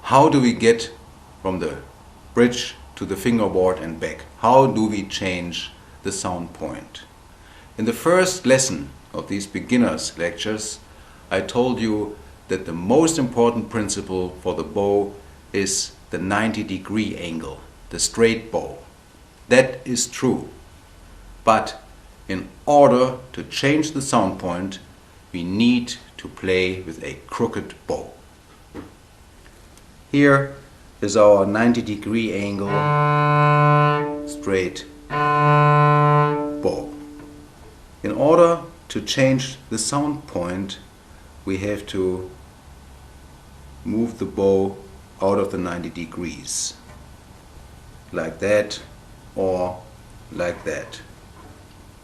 how do we get from the bridge to the fingerboard and back? How do we change the sound point? In the first lesson of these beginners lectures, I told you that the most important principle for the bow is the 90-degree angle, the straight bow. That is true. But in order to change the sound point, we need to play with a crooked bow. Here is our 90-degree angle straight bow. In order to change the sound point, we have to move the bow out of the 90 degrees, like that or like that.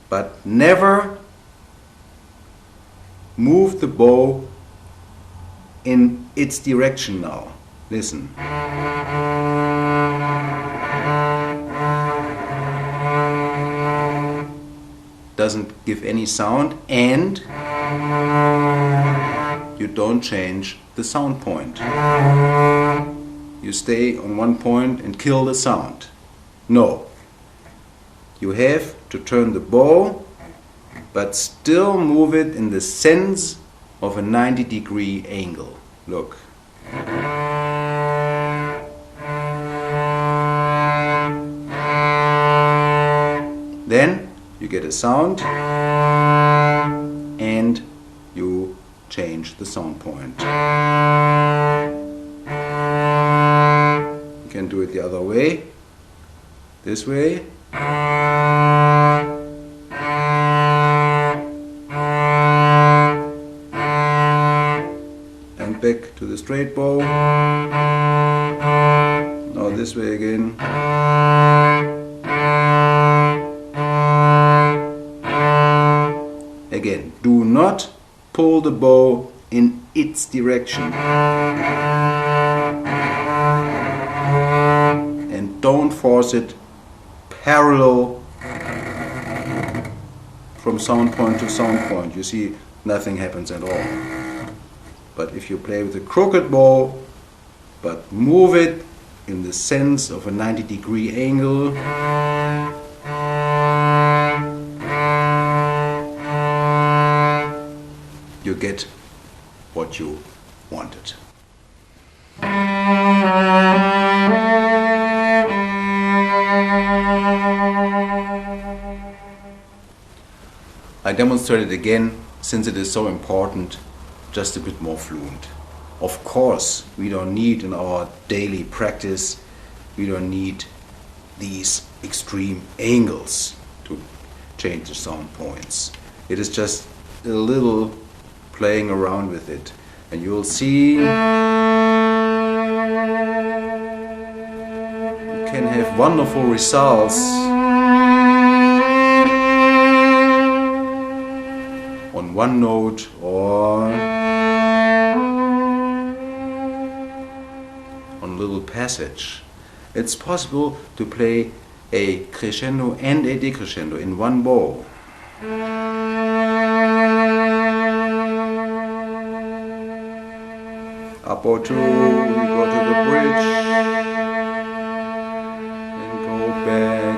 But never move the bow in its direction now. Listen. Doesn't give any sound, and you don't change the sound point. You stay on one point and kill the sound. No. You have to turn the bow, but still move it in the sense of a 90-degree angle. Look. Then you get a sound and you change the sound point. You can do it the other way, this way. And back to the straight bow. Now this way again. Again, do not pull the bow in its direction. And don't force it parallel from sound point to sound point. You see, nothing happens at all. But if you play with a crooked bow, but move it in the sense of a 90-degree angle, you get what you wanted. I demonstrate it again, since it is so important, just a bit more fluent. Of course, we don't need in our daily practice, we don't need these extreme angles to change the sound points. It is just a little playing around with it, and you will see you can have wonderful results on one note or on a little passage. It's possible to play a crescendo and a decrescendo in one bow. Up or two, we go to the bridge and go back.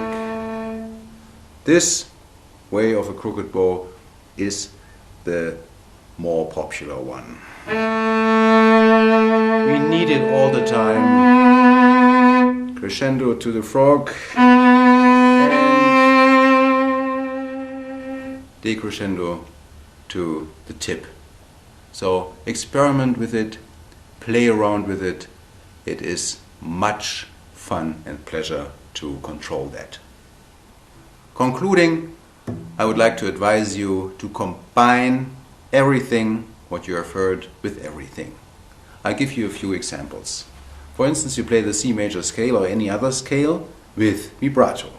This way of a crooked bow is the more popular one. We need it all the time. Crescendo to the frog and decrescendo to the tip. So experiment with it. Play around with it. It is much fun and pleasure to control that. Concluding, I would like to advise you to combine everything what you have heard with everything. I'll give you a few examples. For instance, you play the C major scale or any other scale with vibrato.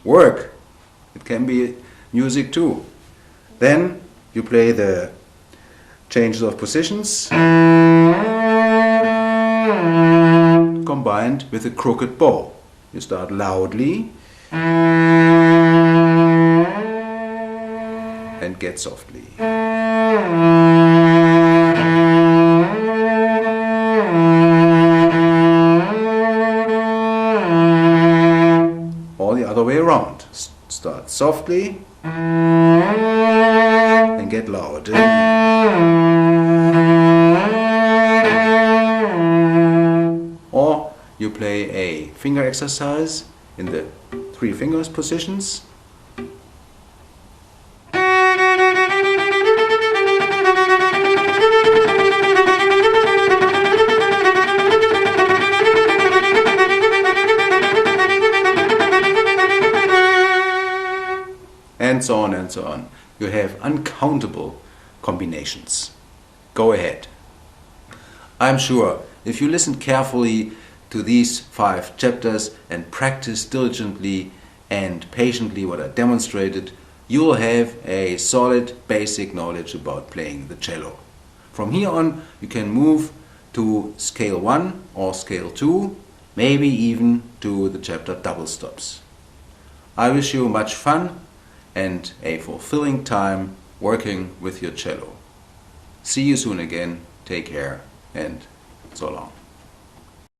Work It can be music too. Then you play the changes of positions combined with a crooked bow. You start loudly and get softly. Or the other way around. Start softly and get loud. Or you play a finger exercise in the 3 fingers positions. And so on and so on. You have uncountable combinations. Go ahead. I'm sure if you listen carefully to these 5 chapters and practice diligently and patiently what I demonstrated, you will have a solid basic knowledge about playing the cello. From here on you can move to scale 1 or scale 2, maybe even to the chapter double stops. I wish you much fun and a fulfilling time working with your cello. See you soon again. Take care and so long.